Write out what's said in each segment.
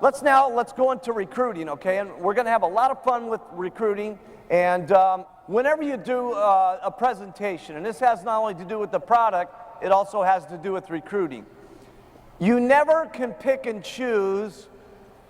let's go into recruiting, okay? And we're going to have a lot of fun with recruiting. And whenever you do a presentation, and this has not only to do with the product, it also has to do with recruiting. You never can pick and choose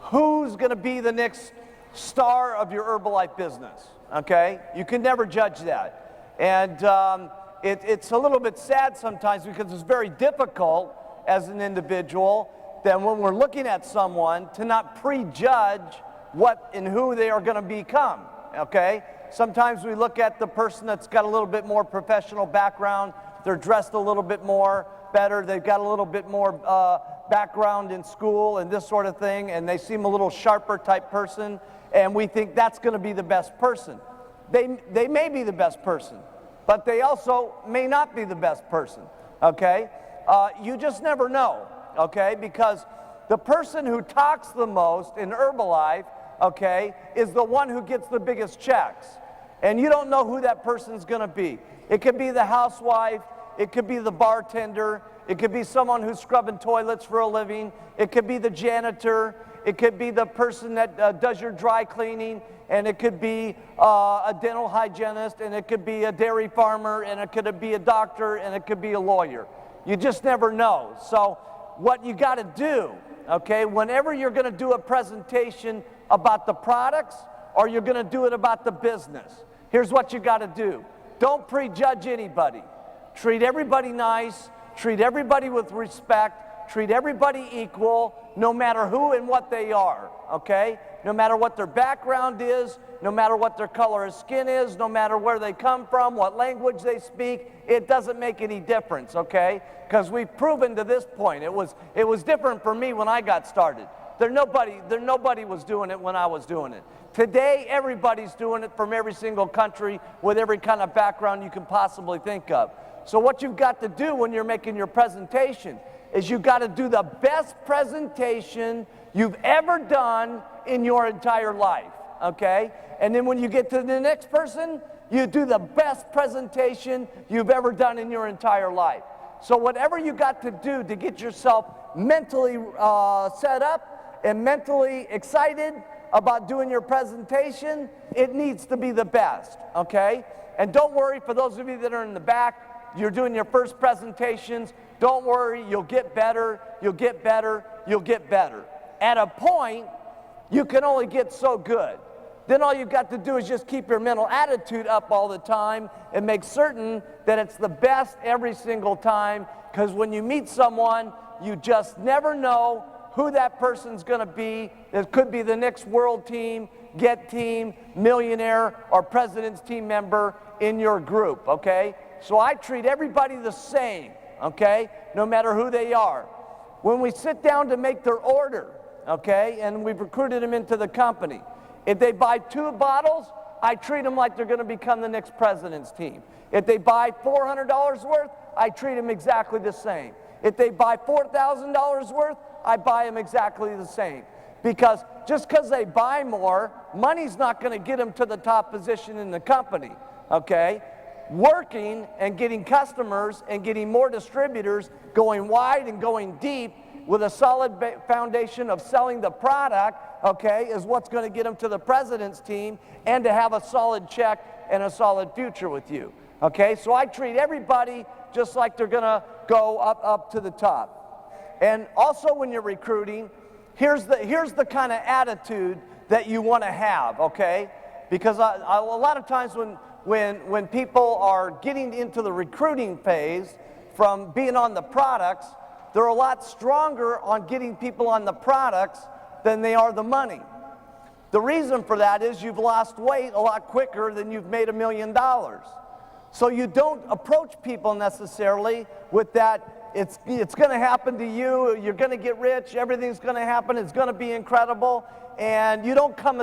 who's going to be the next star of your Herbalife business, okay? You can never judge that. And it's a little bit sad sometimes because it's very difficult as an individual that when we're looking at someone to not prejudge what and who they are going to become, okay? Sometimes we look at the person that's got a little bit more professional background, they're dressed a little bit more better, they've got a little bit more background in school and this sort of thing, and they seem a little sharper type person, and we think that's going to be the best person. They may be the best person, but they also may not be the best person, okay? You just never know, okay? Because the person who talks the most in Herbalife, okay, is the one who gets the biggest checks. And you don't know who that person's going to be. It could be the housewife, it could be the bartender, it could be someone who's scrubbing toilets for a living, it could be the janitor, it could be the person that does your dry cleaning, and it could be a dental hygienist, and it could be a dairy farmer, and it could be a doctor, and it could be a lawyer. You just never know. So what you got to do, okay, whenever you're going to do a presentation about the products or you're going to do it about the business, here's what you got to do. Don't prejudge anybody. Treat everybody nice, treat everybody with respect, treat everybody equal, no matter who and what they are, okay? No matter what their background is, no matter what their color of skin is, no matter where they come from, what language they speak, it doesn't make any difference, okay? Because we've proven to this point. It was different for me when I got started. Nobody was doing it when I was doing it. Today, everybody's doing it from every single country with every kind of background you can possibly think of. So what you've got to do when you're making your presentation is you've got to do the best presentation you've ever done in your entire life, okay? And then when you get to the next person, you do the best presentation you've ever done in your entire life. So whatever you got to do to get yourself mentally set up and mentally excited about doing your presentation, it needs to be the best, okay? And don't worry, for those of you that are in the back, you're doing your first presentations, don't worry, you'll get better, you'll get better, you'll get better. At a point, you can only get so good. Then all you've got to do is just keep your mental attitude up all the time and make certain that it's the best every single time, because when you meet someone, you just never know who that person's going to be. It could be the next world team, get team, millionaire, or president's team member in your group, okay? So I treat everybody the same, okay, no matter who they are. When we sit down to make their order, okay, and we've recruited them into the company, if they buy 2 bottles, I treat them like they're going to become the next president's team. If they buy $400 worth, I treat them exactly the same. If they buy $4,000 worth, I buy them exactly the same. Because just because they buy more, money's not going to get them to the top position in the company, okay? Working and getting customers and getting more distributors, going wide and going deep with a solid foundation of selling the product, okay, is what's going to get them to the president's team and to have a solid check and a solid future with you, okay? So I treat everybody just like they're going to go up to the top. And also when you're recruiting, here's the kind of attitude that you want to have, okay? Because a lot of times when people are getting into the recruiting phase from being on the products, they're a lot stronger on getting people on the products than they are the money. The reason for that is you've lost weight a lot quicker than you've made $1 million. So you don't approach people necessarily with that, it's going to happen to you, you're going to get rich, everything's going to happen, it's going to be incredible, and you don't come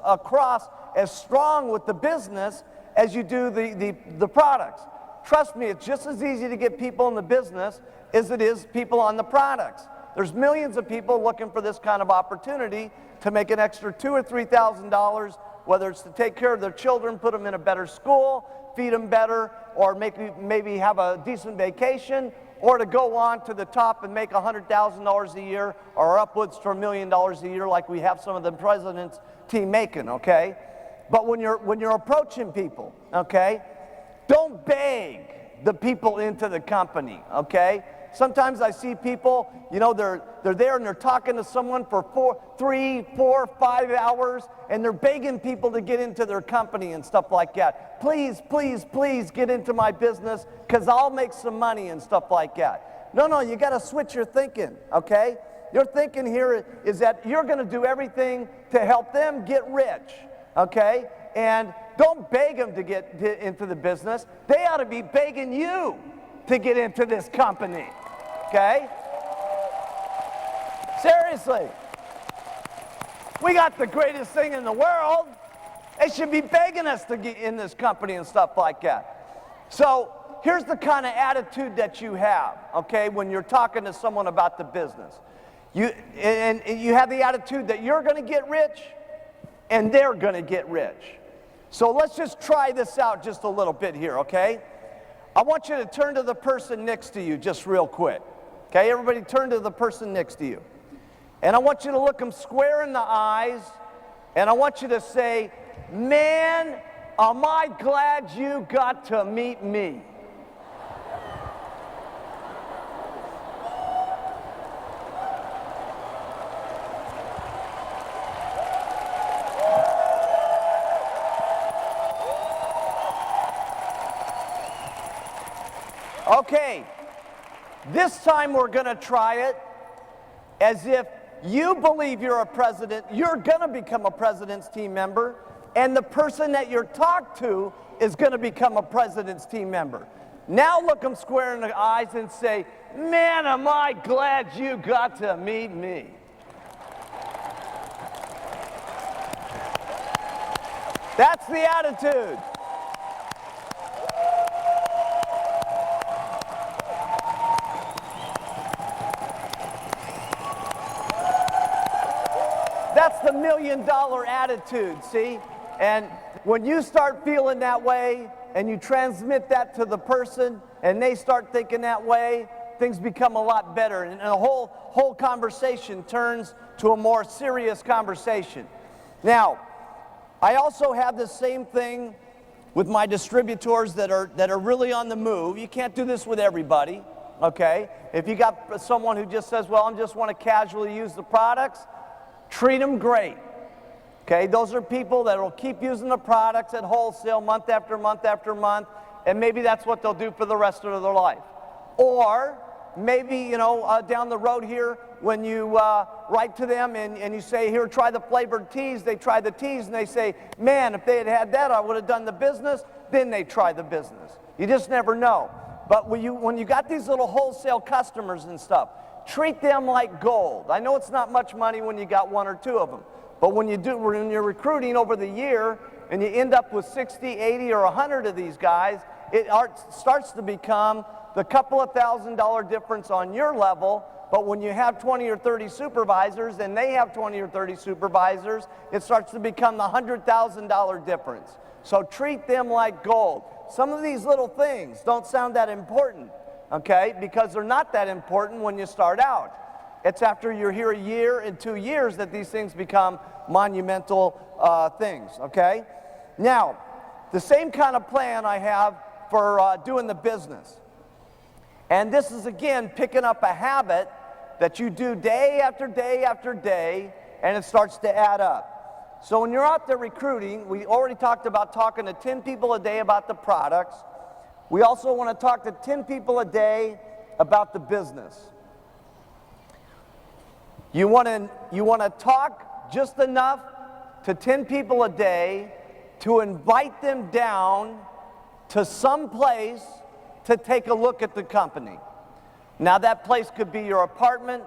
across as strong with the business as you do the products. Trust me, it's just as easy to get people in the business as it is people on the products. There's millions of people looking for this kind of opportunity to make an extra $2,000 or $3,000, whether it's to take care of their children, put them in a better school, feed them better, or maybe have a decent vacation, or to go on to the top and make $100,000 a year or upwards to $1 million a year like we have some of the president's team making, okay? But when you're approaching people, okay, don't beg the people into the company, okay? Sometimes I see people, you know, they're there and they're talking to someone for 3, 4, 5 hours, and they're begging people to get into their company and stuff like that. Please, please, please get into my business because I'll make some money and stuff like that. No, you got to switch your thinking, okay? Your thinking here is that you're going to do everything to help them get rich, okay? And don't beg them to get into the business. They ought to be begging you to get into this company, okay? Seriously. We got the greatest thing in the world. They should be begging us to get in this company and stuff like that. So here's the kind of attitude that you have, okay, when you're talking to someone about the business. You have the attitude that you're going to get rich and they're going to get rich. So let's just try this out just a little bit here, okay? I want you to turn to the person next to you just real quick. Okay, everybody turn to the person next to you. And I want you to look them square in the eyes, and I want you to say, man, am I glad you got to meet me. Okay, this time we're going to try it as if you believe you're a president, you're going to become a president's team member, and the person that you're talked to is going to become a president's team member. Now look them square in the eyes and say, man, am I glad you got to meet me. That's the attitude. That's the $1 million attitude, see? And when you start feeling that way and you transmit that to the person and they start thinking that way, things become a lot better. And the whole conversation turns to a more serious conversation. Now, I also have the same thing with my distributors that are really on the move. You can't do this with everybody, okay? If you got someone who just says, well, I just want to casually use the products, treat them great, okay? Those are people that will keep using the products at wholesale month after month after month, and maybe that's what they'll do for the rest of their life. Or maybe, you know, down the road here, when you write to them and you say, here, try the flavored teas, they try the teas, and they say, man, if they had had that, I would have done the business, then they try the business. You just never know. But when you got these little wholesale customers and stuff, treat them like gold. I know it's not much money when you got 1 or 2 of them, but when you're recruiting over the year and you end up with 60, 80, or 100 of these guys, it starts to become the couple of $1,000 difference on your level. But when you have 20 or 30 supervisors and they have 20 or 30 supervisors, it starts to become the $100,000 difference. So treat them like gold. Some of these little things don't sound that important, okay, because they're not that important when you start out. It's after you're here a year and 2 years that these things become monumental things, okay? Now, the same kind of plan I have for doing the business. And this is, again, picking up a habit that you do day after day after day, and it starts to add up. So when you're out there recruiting, we already talked about talking to 10 people a day about the products. We also want to talk to 10 people a day about the business. You want to talk just enough to 10 people a day to invite them down to some place to take a look at the company. Now that place could be your apartment,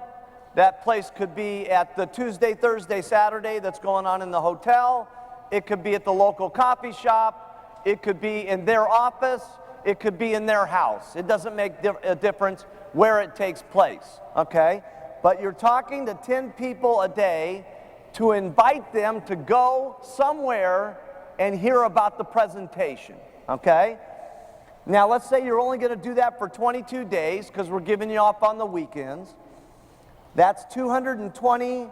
that place could be at the Tuesday, Thursday, Saturday that's going on in the hotel, it could be at the local coffee shop, it could be in their office, it could be in their house. It doesn't make a difference where it takes place, okay? But you're talking to 10 people a day to invite them to go somewhere and hear about the presentation, okay? Now, let's say you're only going to do that for 22 days because we're giving you off on the weekends. That's 220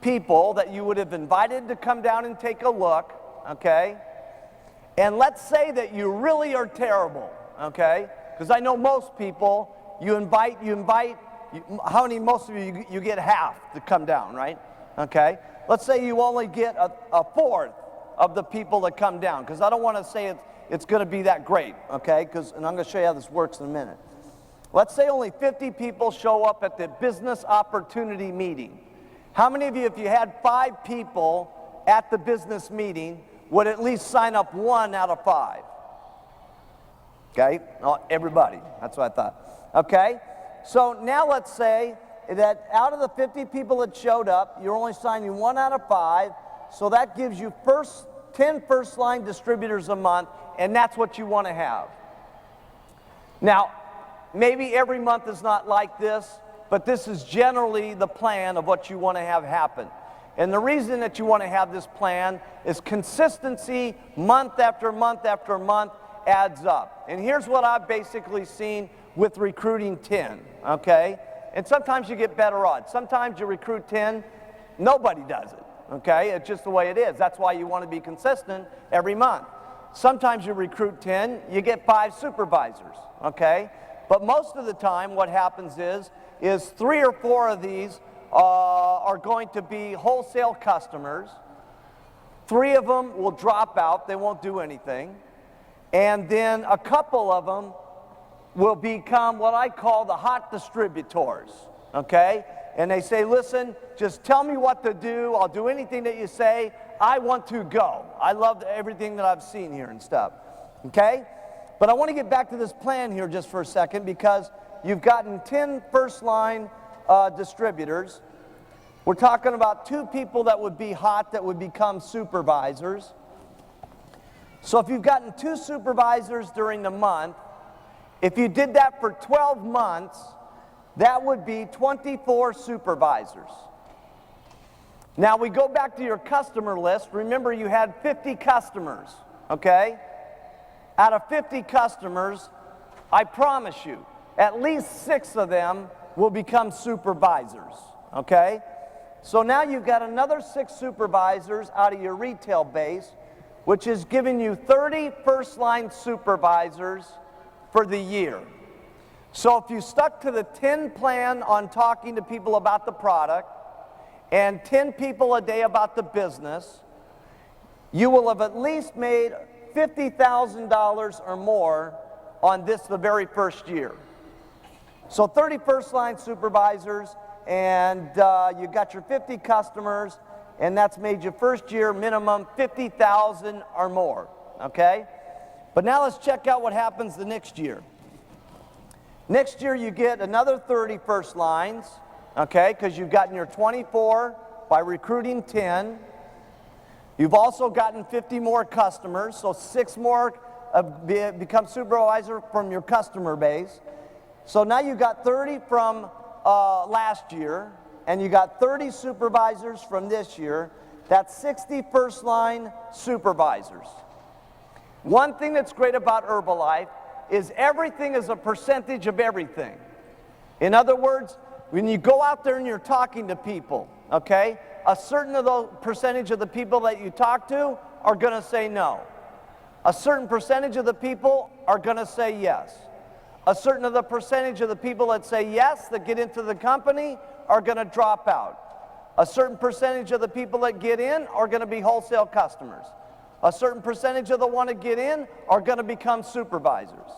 people that you would have invited to come down and take a look, okay? And let's say that you really are terrible, okay? Because I know most people, you invite, how many, most of you get half to come down, right? Okay? Let's say you only get a fourth of the people that come down, because I don't want to say it's going to be that great, okay? And I'm going to show you how this works in a minute. Let's say only 50 people show up at the business opportunity meeting. How many of you, if you had 5 people at the business meeting, would at least sign up 1 out of 5? Okay? Oh, everybody. That's what I thought. Okay? So now let's say that out of the 50 people that showed up, you're only signing 1 out of 5, so that gives you 10 first-line distributors a month, and that's what you want to have. Now, maybe every month is not like this, but this is generally the plan of what you want to have happen. And the reason that you want to have this plan is consistency, month after month after month, adds up. And here's what I've basically seen with recruiting 10, okay? And sometimes you get better odds. Sometimes you recruit 10, nobody does it, okay? It's just the way it is. That's why you want to be consistent every month. Sometimes you recruit 10, you get 5 supervisors, okay? But most of the time what happens is 3 or 4 of these are going to be wholesale customers. 3 of them will drop out, they won't do anything. And then a couple of them will become what I call the hot distributors, okay? And they say, listen, just tell me what to do. I'll do anything that you say. I want to go. I love everything that I've seen here and stuff, okay? But I want to get back to this plan here just for a second, because you've gotten 10 first-line distributors. We're talking about 2 people that would be hot that would become supervisors. So if you've gotten 2 supervisors during the month, if you did that for 12 months, that would be 24 supervisors. Now we go back to your customer list. Remember, you had 50 customers, okay? Out of 50 customers, I promise you, at least 6 of them will become supervisors, okay? So now you've got another 6 supervisors out of your retail base, which is giving you 30 first-line supervisors for the year. So if you stuck to the 10 plan on talking to people about the product and 10 people a day about the business, you will have at least made $50,000 or more on this the very first year. So 30 first-line supervisors, and you got your 50 customers, and that's made your first year minimum $50,000 or more, okay? But now let's check out what happens the next year. Next year you get another 30 first lines, okay, because you've gotten your 24 by recruiting 10. You've also gotten 50 more customers, so 6 more become supervisor from your customer base. So now you've got 30 from last year, and you got 30 supervisors from this year. That's 60 first line supervisors. One thing that's great about Herbalife is everything is a percentage of everything. In other words, when you go out there and you're talking to people, okay, a certain of the percentage of the people that you talk to are going to say no. A certain percentage of the people are going to say yes. A certain of the percentage of the people that say yes, that get into the company, are going to drop out. A certain percentage of the people that get in are going to be wholesale customers. A certain percentage of the ones that get in are going to become supervisors.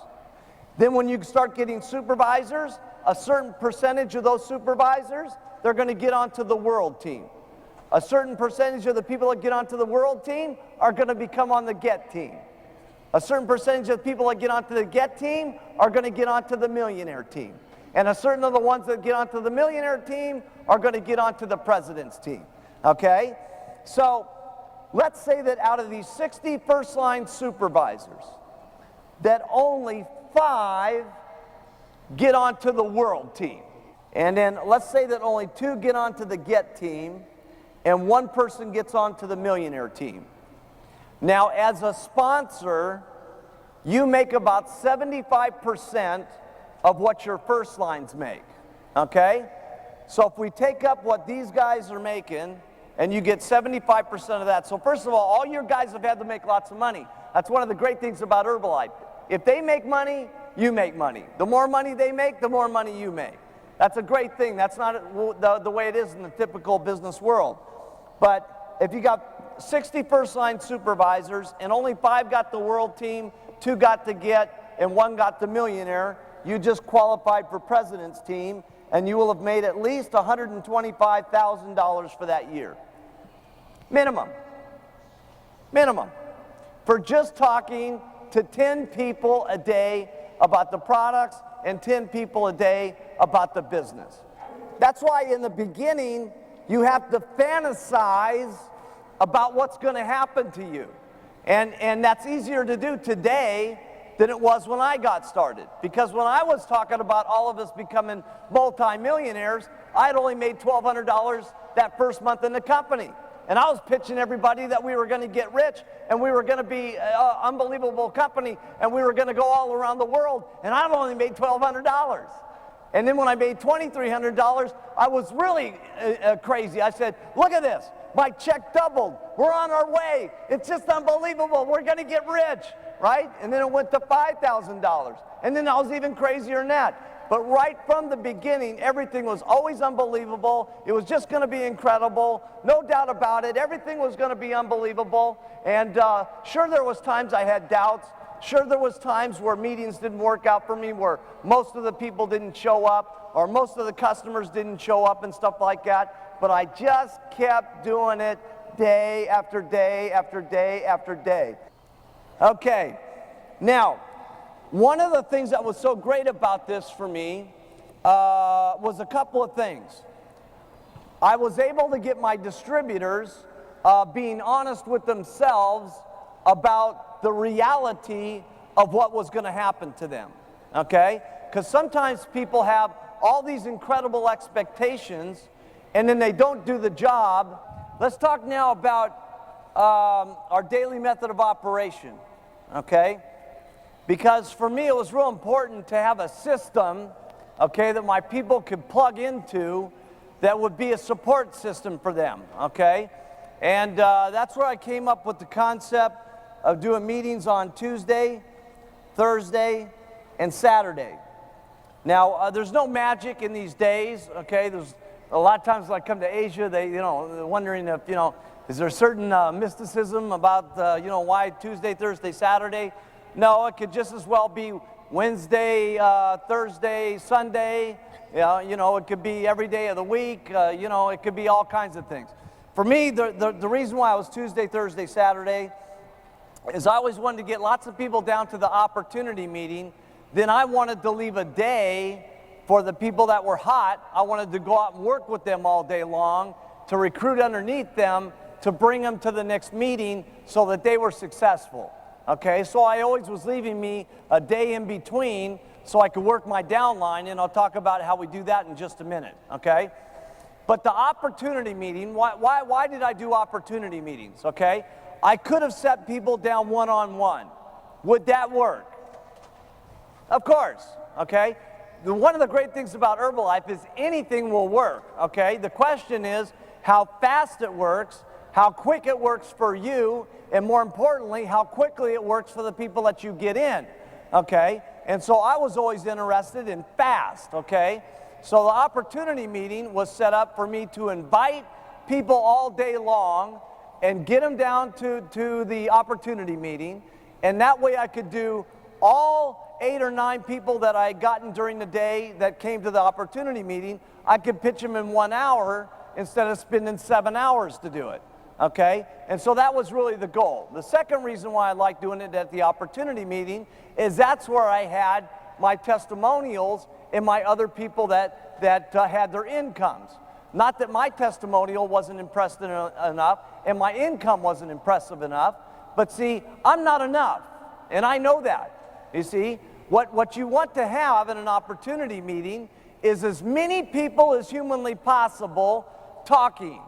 Then when you start getting supervisors, a certain percentage of those supervisors, they're going to get onto the world team. A certain percentage of the people that get onto the world team are going to become on the get team. A certain percentage of the people that get onto the get team are going to get onto the millionaire team. And a certain of the ones that get onto the millionaire team are going to get onto the president's team. Okay? So let's say that out of these 60 first-line supervisors, that only 5 get onto the world team. And then let's say that only 2 get onto the get team, and 1 person gets onto the millionaire team. Now, as a sponsor you make about 75% of what your first lines make, okay? So if we take up what these guys are making, and you get 75% of that. So first of all your guys have had to make lots of money. That's one of the great things about Herbalife. If they make money, you make money. The more money they make, the more money you make. That's a great thing. That's not the way it is in the typical business world. But if you got 60 first-line supervisors and only 5 got the world team, 2 got the get, and 1 got the millionaire, you just qualified for president's team, and you will have made at least $125,000 for that year. Minimum. Minimum. For just talking to 10 people a day about the products and 10 people a day about the business. That's why in the beginning, you have to fantasize about what's going to happen to you. And that's easier to do today than it was when I got started. Because when I was talking about all of us becoming multi-millionaires, I'd only made $1,200 that first month in the company. And I was pitching everybody that we were going to get rich, and we were going to be an unbelievable company, and we were going to go all around the world, and I'd only made $1,200. And then when I made $2,300, I was really crazy. I said, look at this. My check doubled. We're on our way. It's just unbelievable. We're going to get rich, right? And then it went to $5,000. And then I was even crazier than that. But right from the beginning, everything was always unbelievable. It was just going to be incredible. No doubt about it. Everything was going to be unbelievable. And sure, there was times I had doubts. Sure, there was times where meetings didn't work out for me, where most of the people didn't show up, or most of the customers didn't show up and stuff like that. But I just kept doing it day after day after day after day. Okay, now, one of the things that was so great about this for me was a couple of things. I was able to get my distributors being honest with themselves about the reality of what was going to happen to them, okay? Because sometimes people have all these incredible expectations and then they don't do the job. Let's talk now about our daily method of operation, okay? Because for me, it was real important to have a system, okay, that my people could plug into that would be a support system for them, okay? And that's where I came up with the concept of doing meetings on Tuesday, Thursday, and Saturday. Now, there's no magic in these days, okay? There's a lot of times when I come to Asia, they're wondering if, is there a certain mysticism about, why Tuesday, Thursday, Saturday? No, it could just as well be Wednesday, Thursday, Sunday. It could be every day of the week. It could be all kinds of things. For me, the reason why I was Tuesday, Thursday, Saturday is I always wanted to get lots of people down to the opportunity meeting. Then I wanted to leave a day for the people that were hot. I wanted to go out and work with them all day long to recruit underneath them to bring them to the next meeting so that they were successful. Okay, so I always was leaving me a day in between so I could work my downline, and I'll talk about how we do that in just a minute, okay? But the opportunity meeting, why did I do opportunity meetings, okay? I could have set people down one-on-one. Would that work? Of course, okay? One of the great things about Herbalife is anything will work, okay? The question is how fast it works, how quick it works for you, and more importantly, how quickly it works for the people that you get in, okay? And so I was always interested in fast, okay? So the opportunity meeting was set up for me to invite people all day long and get them down to the opportunity meeting, and that way I could do all 8 or 9 people that I had gotten during the day that came to the opportunity meeting. I could pitch them in 1 hour instead of spending 7 hours to do it. Okay, and so that was really the goal. The second reason why I like doing it at the opportunity meeting is that's where I had my testimonials and my other people that had their incomes. Not that my testimonial wasn't impressive enough and my income wasn't impressive enough, but see, I'm not enough, and I know that. You see, what you want to have in an opportunity meeting is as many people as humanly possible talking.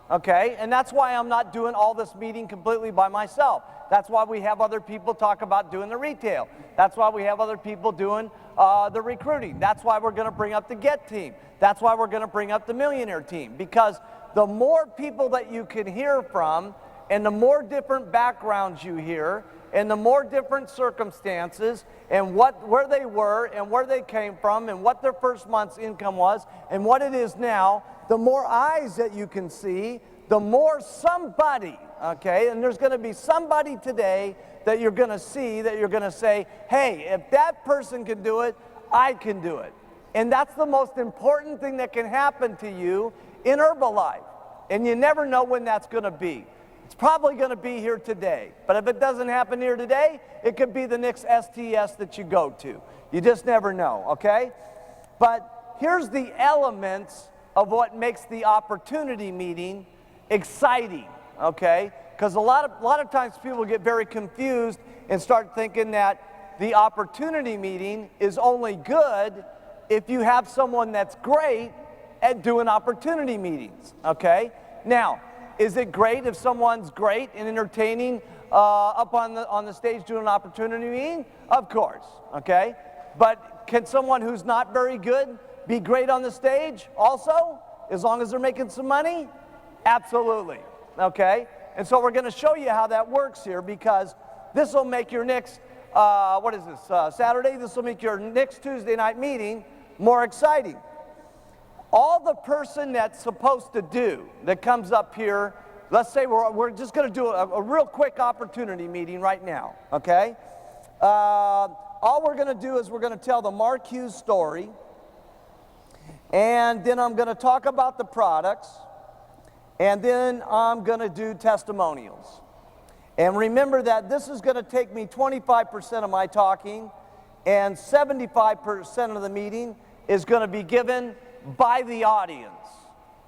okay? And that's why I'm not doing all this meeting completely by myself. That's why we have other people talk about doing the retail. That's why we have other people doing the recruiting. That's why we're going to bring up the Get team. That's why we're going to bring up the Millionaire team, because the more people that you can hear from and the more different backgrounds you hear and the more different circumstances and where they were and where they came from and what their first month's income was and what it is now, the more eyes that you can see, the more somebody, okay, and there's going to be somebody today that you're going to see that you're going to say, hey, if that person can do it, I can do it. And that's the most important thing that can happen to you in Herbalife. And you never know when that's going to be. It's probably going to be here today. But if it doesn't happen here today, it could be the next STS that you go to. You just never know, okay? But here's the elements of what makes the opportunity meeting exciting, okay? Because a lot of times people get very confused and start thinking that the opportunity meeting is only good if you have someone that's great at doing opportunity meetings, okay? Now, is it great if someone's great and entertaining up on the stage doing an opportunity meeting? Of course, okay? But can someone who's not very good be great on the stage also, as long as they're making some money? Absolutely, okay? And so we're going to show you how that works here, because this will make your next, what is this, Saturday? This will make your next Tuesday night meeting more exciting. All the person that's supposed to do that comes up here, let's say we're just going to do a real quick opportunity meeting right now, okay? All we're going to do is we're going to tell the Mark Hughes story, and then I'm going to talk about the products, and then I'm going to do testimonials. And remember that this is going to take me 25% of my talking, and 75% of the meeting is going to be given by the audience,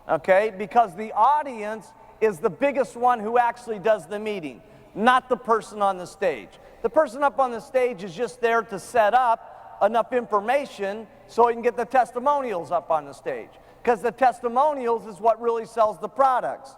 okay? Because the audience is the biggest one who actually does the meeting, not the person on the stage. The person up on the stage is just there to set up enough information so he can get the testimonials up on the stage, because the testimonials is what really sells the products.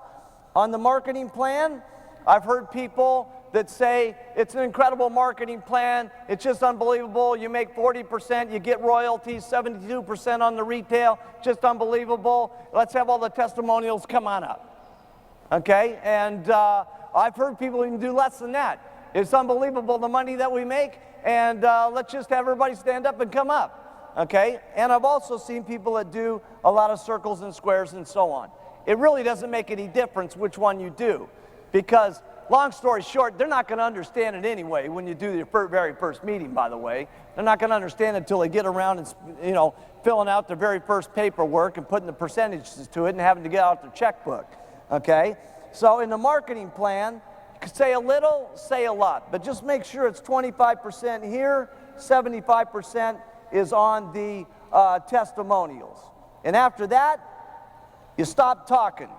On the marketing plan, I've heard people that say it's an incredible marketing plan, it's just unbelievable, you make 40%, you get royalties, 72% on the retail, just unbelievable, let's have all the testimonials, come on up, okay? And I've heard people even do less than that. It's unbelievable the money that we make, and let's just have everybody stand up and come up, okay? And I've also seen people that do a lot of circles and squares and so on. It really doesn't make any difference which one you do, because long story short, they're not going to understand it anyway when you do your very first meeting, by the way. They're not going to understand it until they get around and, you know, filling out their very first paperwork and putting the percentages to it and having to get out their checkbook, okay? So in the marketing plan, you can say a little, say a lot, but just make sure it's 25% here, 75% is on the testimonials. And after that, you stop talking.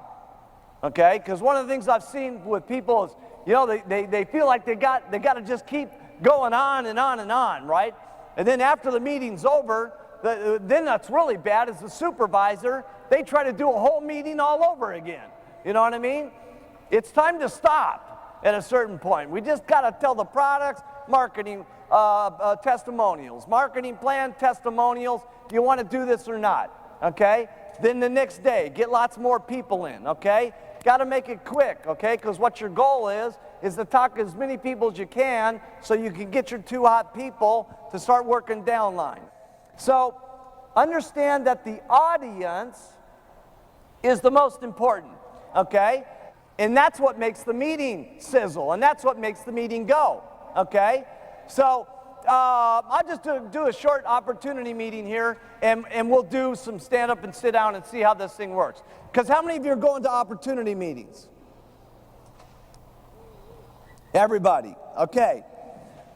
Okay, because one of the things I've seen with people is, you know, they feel like they got to just keep going on and on and on, right? And then after the meeting's over, then that's really bad. As the supervisor, they try to do a whole meeting all over again. You know what I mean? It's time to stop at a certain point. We just got to tell the products, marketing, testimonials, marketing plan, testimonials. Do you want to do this or not? Okay. Then the next day, get lots more people in. Okay. Got to make it quick, okay? Because what your goal is to talk to as many people as you can so you can get your 2 hot people to start working downline. So understand that the audience is the most important, okay? And that's what makes the meeting sizzle, and that's what makes the meeting go, okay? So I'll just do a short opportunity meeting here, and we'll do some stand up and sit down and see how this thing works. Because how many of you are going to opportunity meetings? Everybody, okay.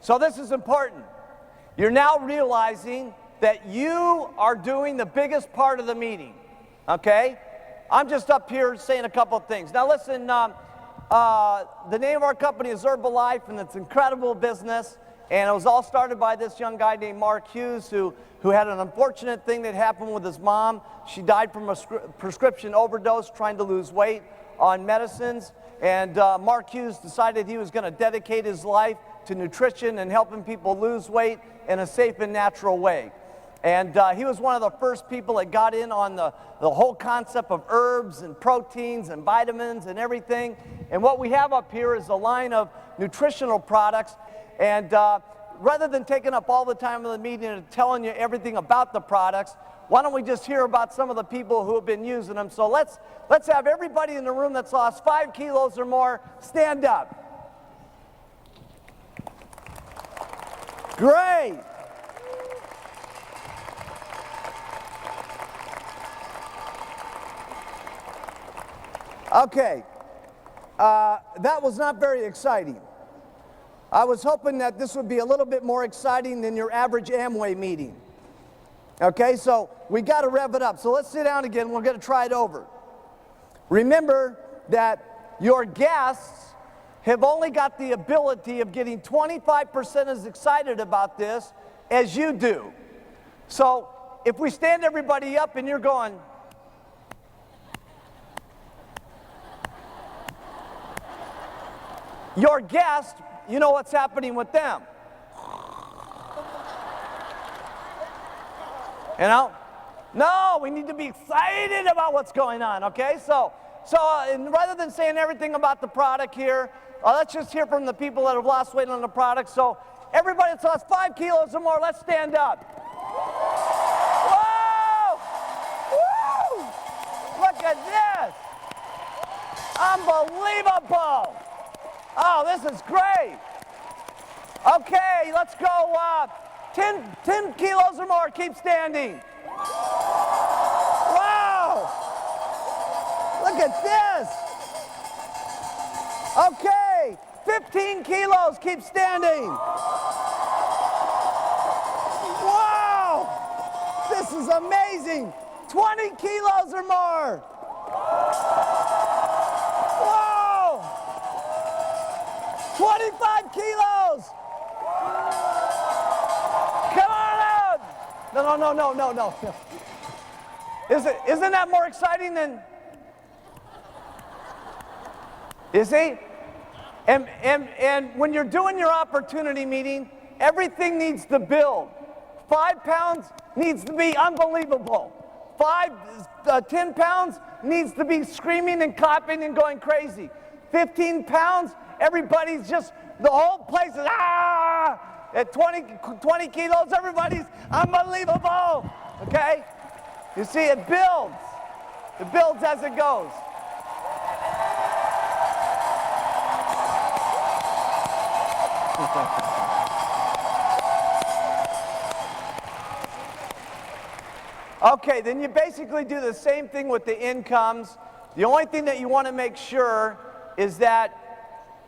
So this is important. You're now realizing that you are doing the biggest part of the meeting, okay? I'm just up here saying a couple of things. Now listen, the name of our company is Herbalife, and it's an incredible business. And it was all started by this young guy named Mark Hughes who had an unfortunate thing that happened with his mom. She died from a prescription overdose trying to lose weight on medicines. And Mark Hughes decided he was going to dedicate his life to nutrition and helping people lose weight in a safe and natural way. And he was one of the first people that got in on the whole concept of herbs and proteins and vitamins and everything. And what we have up here is a line of nutritional products. And rather than taking up all the time of the meeting and telling you everything about the products, why don't we just hear about some of the people who have been using them? So let's have everybody in the room that's lost 5 kilos or more stand up. Great. Okay, that was not very exciting. I was hoping that this would be a little bit more exciting than your average Amway meeting. Okay, so we got to rev it up. So let's sit down again. We're going to try it over. Remember that your guests have only got the ability of getting 25% as excited about this as you do. So if we stand everybody up and you're going, your guest, you know what's happening with them. You know? No, we need to be excited about what's going on, okay? So and rather than saying everything about the product here, let's just hear from the people that have lost weight on the product. So everybody that's lost 5 kilos or more, let's stand up. Whoa! Woo! Look at this. Unbelievable. Oh, this is great. Okay, let's go 10 kilos or more, keep standing. Wow! Look at this. Okay, 15 kilos, keep standing. Wow! This is amazing. 20 kilos or more. Whoa! 25 kilos. Come on out. No. Isn't that more exciting than? You see? And when you're doing your opportunity meeting, everything needs to build. 5 pounds needs to be unbelievable. 10 pounds needs to be screaming and clapping and going crazy. 15 pounds, everybody's just, the whole place is, ah! At 20 kilos, everybody's unbelievable, okay? You see, it builds. It builds as it goes. Okay, then you basically do the same thing with the incomes. The only thing that you want to make sure is that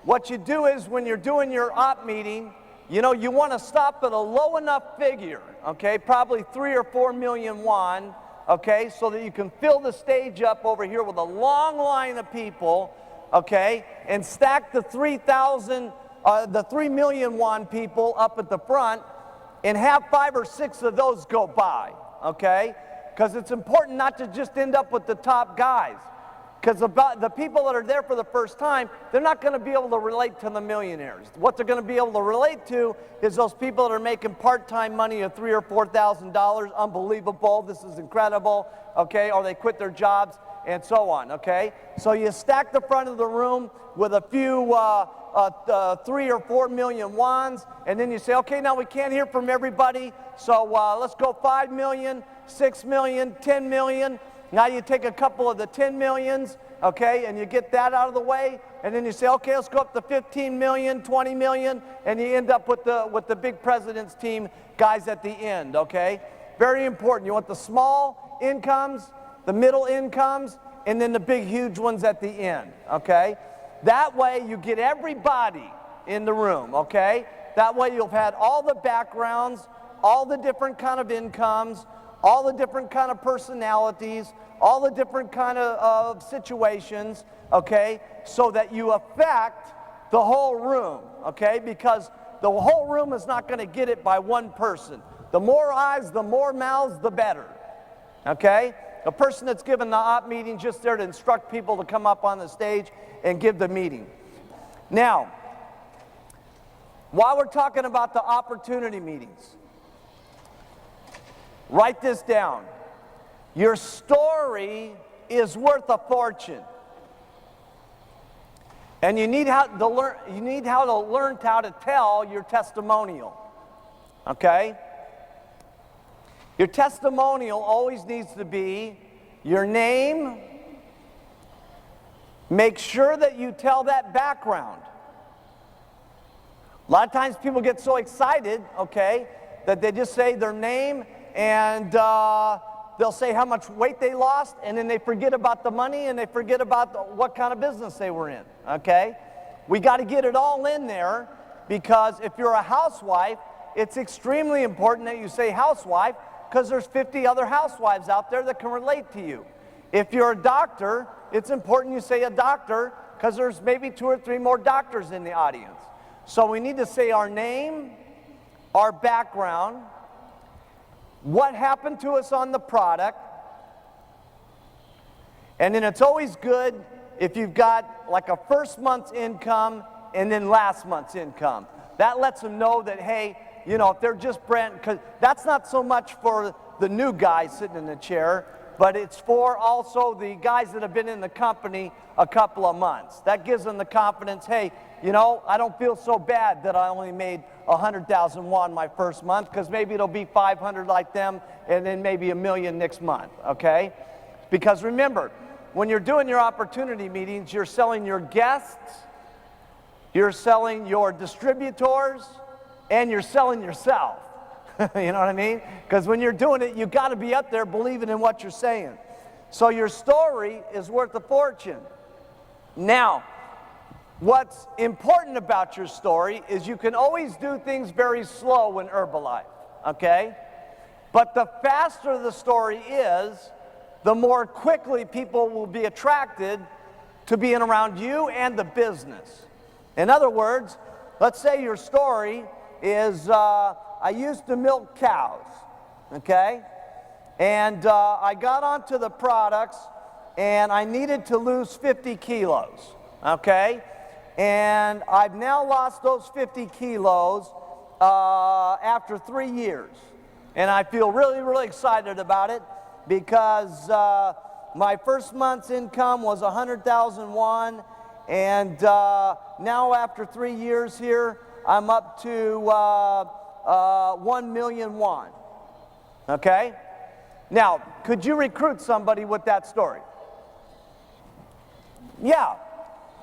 what you do is when you're doing your op meeting, you know, you want to stop at a low enough figure, okay, probably 3 or 4 million won, okay, so that you can fill the stage up over here with a long line of people, okay, and stack the 3 million won people up at the front and have 5 or 6 of those go by, okay, because it's important not to just end up with the top guys. Because the people that are there for the first time, they're not going to be able to relate to the millionaires. What they're going to be able to relate to is those people that are making part-time money of $3,000 or $4,000. Unbelievable, this is incredible, okay? Or they quit their jobs and so on, okay? So you stack the front of the room with a few 3 or 4 million wons, and then you say, okay, now we can't hear from everybody, so let's go 5 million, 6 million, 10 million. Now you take a couple of the 10 millions, okay, and you get that out of the way, and then you say, okay, let's go up to 15 million, 20 million, and you end up with the big president's team guys at the end, okay? Very important. You want the small incomes, the middle incomes, and then the big, huge ones at the end, okay? That way you get everybody in the room, okay? That way you'll have had all the backgrounds, all the different kind of incomes, all the different kind of personalities, all the different kind of situations, okay, so that you affect the whole room, okay, because the whole room is not going to get it by one person. The more eyes, the more mouths, the better. Okay? The person that's given the op meeting just there to instruct people to come up on the stage and give the meeting. Now, while we're talking about the opportunity meetings, write this down. Your story is worth a fortune. And you need how to learn how to tell your testimonial. Okay? Your testimonial always needs to be your name. Make sure that you tell that background. A lot of times people get so excited, okay, that they just say their name and they'll say how much weight they lost, and then they forget about the money and they forget about what kind of business they were in, okay? We got to get it all in there, because if you're a housewife, it's extremely important that you say housewife, because there's 50 other housewives out there that can relate to you. If you're a doctor, it's important you say a doctor, because there's maybe 2 or 3 more doctors in the audience. So we need to say our name, our background, what happened to us on the product, and then it's always good if you've got like a first month's income and then last month's income. That lets them know that, hey, you know, if they're just brand, because that's not so much for the new guy sitting in the chair, but it's for also the guys that have been in the company a couple of months. That gives them the confidence, hey, you know, I don't feel so bad that I only made 100,000 won my first month, because maybe it'll be 500 like them and then maybe $1 million next month, okay? Because remember, when you're doing your opportunity meetings, you're selling your guests, you're selling your distributors, and you're selling yourself. You know what I mean? Because when you're doing it, you got to be up there believing in what you're saying. So your story is worth a fortune. Now, what's important about your story is you can always do things very slow in Herbalife, okay? But the faster the story is, the more quickly people will be attracted to being around you and the business. In other words, let's say your story is, I used to milk cows, okay? And I got onto the products and I needed to lose 50 kilos, okay? And I've now lost those 50 kilos after 3 years. And I feel really, really excited about it, because my first month's income was 100,000 won, and now after 3 years here, I'm up to 1 million won. Okay? Now, could you recruit somebody with that story? Yeah,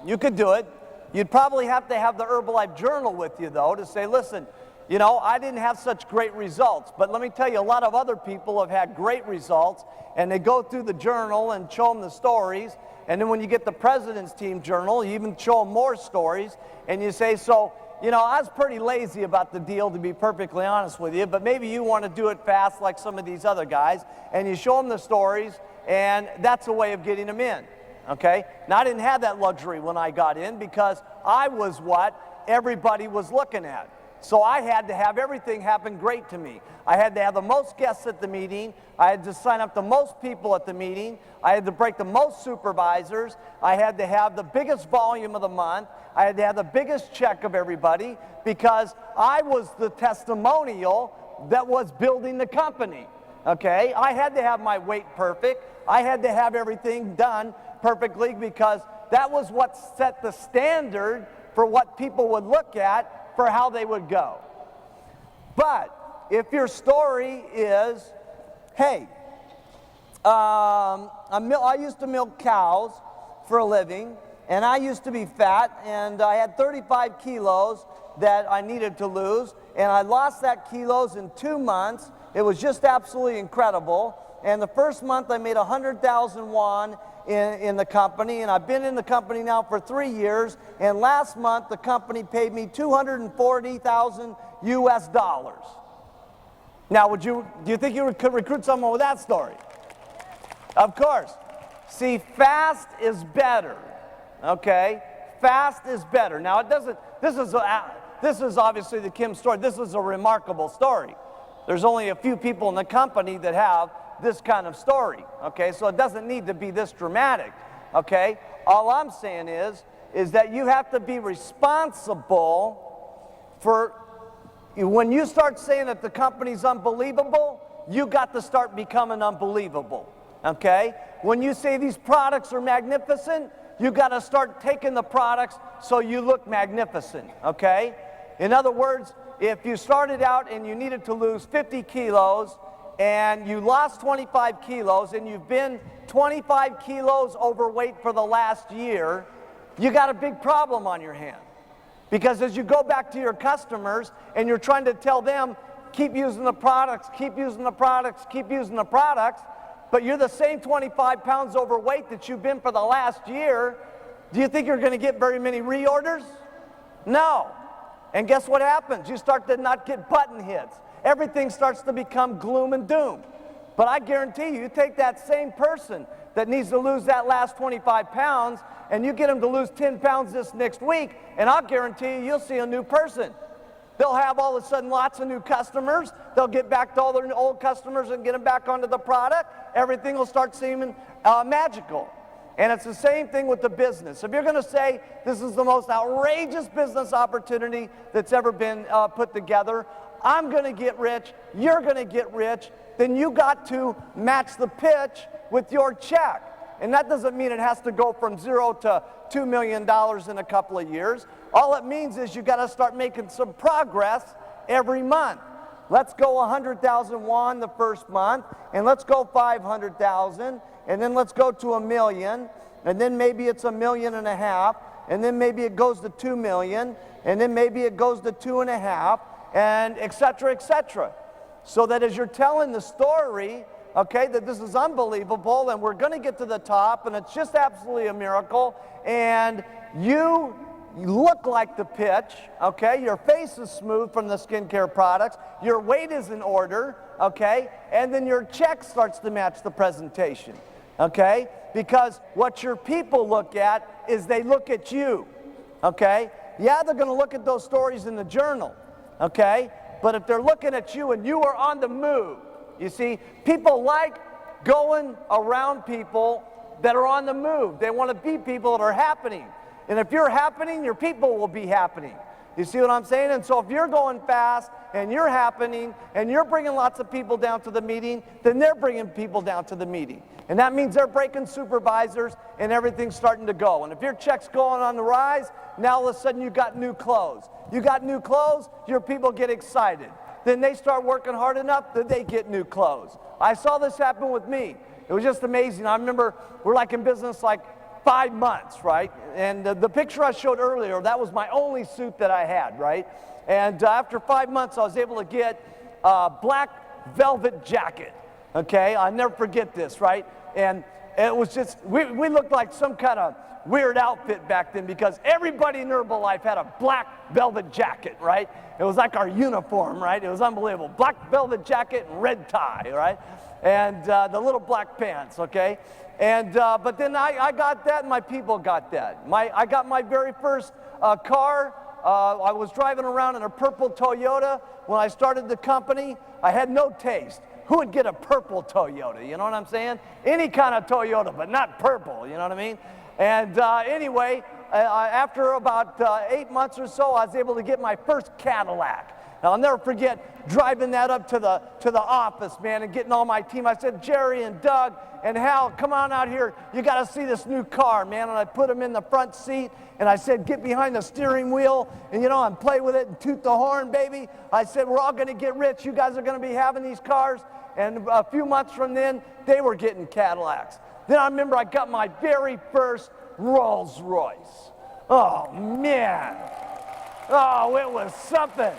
you could do it. You'd probably have to have the Herbalife journal with you, though, to say, listen, you know, I didn't have such great results, but let me tell you, a lot of other people have had great results, and they go through the journal and show them the stories, and then when you get the President's Team journal, you even show them more stories, and you say, so, you know, I was pretty lazy about the deal, to be perfectly honest with you, but maybe you want to do it fast like some of these other guys, and you show them the stories, and that's a way of getting them in, okay? Now, I didn't have that luxury when I got in, because I was what everybody was looking at. So I had to have everything happen great to me. I had to have the most guests at the meeting. I had to sign up the most people at the meeting. I had to break the most supervisors. I had to have the biggest volume of the month. I had to have the biggest check of everybody, because I was the testimonial that was building the company, okay? I had to have my weight perfect. I had to have everything done perfectly, because that was what set the standard for what people would look at for how they would go. But if your story is, hey, I used to milk cows for a living, and I used to be fat, and I had 35 kilos that I needed to lose, and I lost that kilos in 2 months. It was just absolutely incredible. And the first month I made 100,000 won in the company, and I've been in the company now for 3 years, and last month the company paid me 240,000 US dollars. Now, do you think you could recruit someone with that story? Of course. See, fast is better, okay? Fast is better. Now, it doesn't, this is obviously the Kim story. This is a remarkable story. There's only a few people in the company that have this kind of story, okay? So it doesn't need to be this dramatic, okay? All I'm saying is that you have to be responsible for, when you start saying that the company's unbelievable, you got to start becoming unbelievable, okay? When you say these products are magnificent, you got to start taking the products so you look magnificent, okay? In other words, if you started out and you needed to lose 50 kilos and you lost 25 kilos and you've been 25 kilos overweight for the last year, you got a big problem on your hand. Because as you go back to your customers and you're trying to tell them, keep using the products, keep using the products, keep using the products, but you're the same 25 pounds overweight that you've been for the last year, do you think you're going to get very many reorders? No. And guess what happens? You start to not get button hits. Everything starts to become gloom and doom. But I guarantee you, you take that same person that needs to lose that last 25 pounds and you get them to lose 10 pounds this next week, and I'll guarantee you, you'll see a new person. They'll have all of a sudden lots of new customers. They'll get back to all their old customers and get them back onto the product. Everything will start seeming magical. And it's the same thing with the business. If you're going to say this is the most outrageous business opportunity that's ever been put together, I'm going to get rich, you're going to get rich, then you got to match the pitch with your check. And that doesn't mean it has to go from 0 to $2 million in a couple of years. All it means is you got to start making some progress every month. Let's go 100,000 won the first month, and let's go 500,000, and then let's go to $1 million, and then maybe it's $1.5 million, and then maybe it goes to 2 million, and then maybe it goes to 2.5, and et cetera, so that as you're telling the story, okay, that this is unbelievable, and we're going to get to the top, and it's just absolutely a miracle, and you look like the pitch, okay, your face is smooth from the skincare products, your weight is in order, okay, and then your check starts to match the presentation, okay, because what your people look at is they look at you, okay. Yeah, they're going to look at those stories in the journal, okay, but if they're looking at you and you are on the move, you see, people like going around people that are on the move. They want to be people that are happening. And if you're happening, your people will be happening. You see what I'm saying? And so if you're going fast and you're happening and you're bringing lots of people down to the meeting, then they're bringing people down to the meeting. And that means they're breaking supervisors and everything's starting to go. And if your check's going on the rise, now all of a sudden you got new clothes. You got new clothes, your people get excited. Then they start working hard enough that they get new clothes. I saw this happen with me. It was just amazing. I remember we're like in business like 5 months, right? And the picture I showed earlier, that was my only suit that I had, right? And after 5 months, I was able to get a black velvet jacket, okay? I'll never forget this, right? And it was just, we looked like some kind of weird outfit back then because everybody in Herbalife had a black velvet jacket, right? It was like our uniform, right? It was unbelievable. Black velvet jacket and red tie, right? And the little black pants, okay? And but then I got that and my people got that. I got my very first car. I was driving around in a purple Toyota. When I started the company, I had no taste. Who would get a purple Toyota? You know what I'm saying? Any kind of Toyota, but not purple, you know what I mean? And anyway, after about 8 months or so, I was able to get my first Cadillac. Now, I'll never forget driving that up to the office, man, and getting all my team. I said, Jerry and Doug and Hal, come on out here. You got to see this new car, man. And I put them in the front seat, and I said, get behind the steering wheel, and, you know, and play with it and toot the horn, baby. I said, we're all going to get rich. You guys are going to be having these cars. And a few months from then, they were getting Cadillacs. Then I remember I got my very first Rolls Royce. Oh, man. Oh, it was something.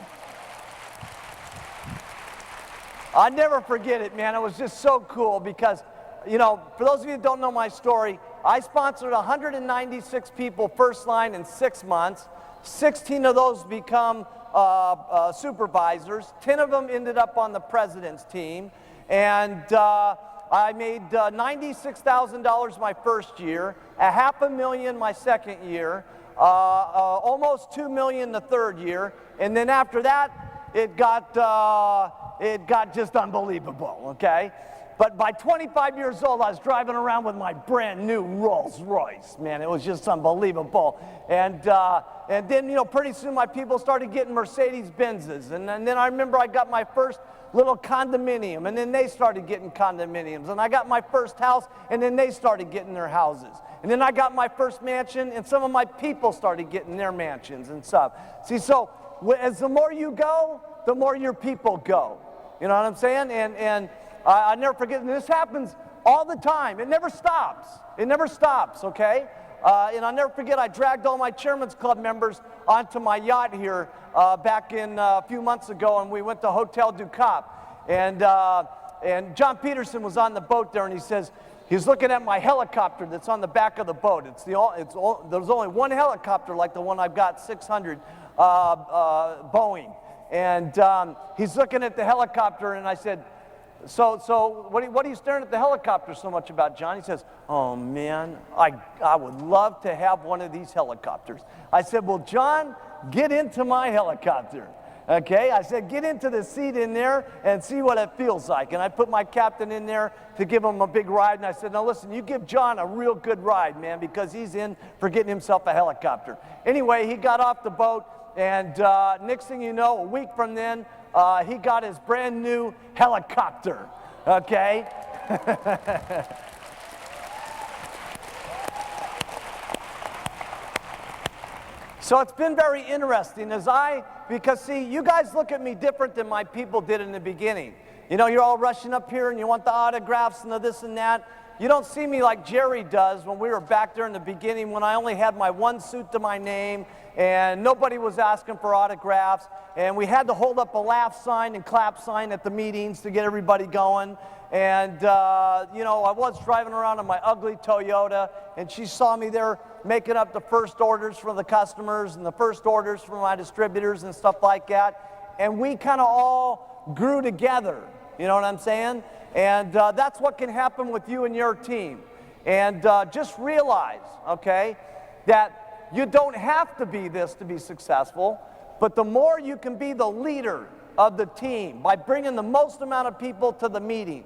I'll never forget it, man. It was just so cool because, you know, for those of you that don't know my story, I sponsored 196 people first line in 6 months. 16 of those become supervisors. 10 of them ended up on the president's team. And I made $96,000 my first year, $500,000 my second year, almost 2 million the third year, and then after that, it got just unbelievable, okay? But by 25 years old, I was driving around with my brand new Rolls Royce, man. It was just unbelievable. And then, you know, pretty soon my people started getting Mercedes Benzes. And then I remember I got my first little condominium, and then they started getting condominiums. And I got my first house, and then they started getting their houses. And then I got my first mansion, and some of my people started getting their mansions and stuff. See, so as the more you go, the more your people go. You know what I'm saying? And I never forget, and this happens all the time. It never stops. It never stops, okay? And I'll never forget, I dragged all my Chairman's Club members onto my yacht here back in a few months ago, and we went to Hotel du Cap. And John Peterson was on the boat there, and he says, he's looking at my helicopter that's on the back of the boat. There's only one helicopter like the one I've got, 600 Boeing. And he's looking at the helicopter, and I said, so what are you staring at the helicopter so much about, John? He says, oh man, I would love to have one of these helicopters. I said, well, John, get into my helicopter. Okay, I said, get into the seat in there and see what it feels like. And I put my captain in there to give him a big ride. And I said, now listen, you give John a real good ride, man, because he's in for getting himself a helicopter. Anyway, he got off the boat, and next thing you know, a week from then, he got his brand new helicopter, okay? So it's been very interesting because see, you guys look at me different than my people did in the beginning. You know, you're all rushing up here and you want the autographs and the this and that. You don't see me like Jerry does when we were back there in the beginning when I only had my one suit to my name and nobody was asking for autographs, and we had to hold up a laugh sign and clap sign at the meetings to get everybody going. And, you know, I was driving around in my ugly Toyota, and she saw me there making up the first orders for the customers and the first orders for my distributors and stuff like that. And we kind of all grew together, you know what I'm saying? And that's what can happen with you and your team. And just realize, okay, that you don't have to be this to be successful, but the more you can be the leader of the team by bringing the most amount of people to the meeting,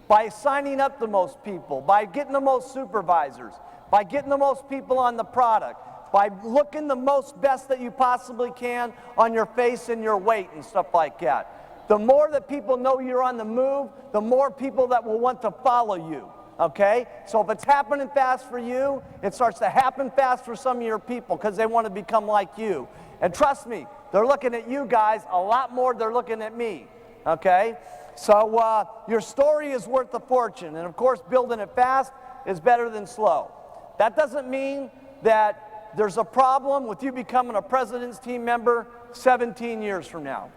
by signing up the most people, by getting the most supervisors, by getting the most people on the product, by looking the most best that you possibly can on your face and your weight and stuff like that. The more that people know you're on the move, the more people that will want to follow you, okay? So if it's happening fast for you, it starts to happen fast for some of your people because they want to become like you. And trust me, they're looking at you guys a lot more than they're looking at me, okay? So your story is worth a fortune, and of course building it fast is better than slow. That doesn't mean that there's a problem with you becoming a president's team member 17 years from now.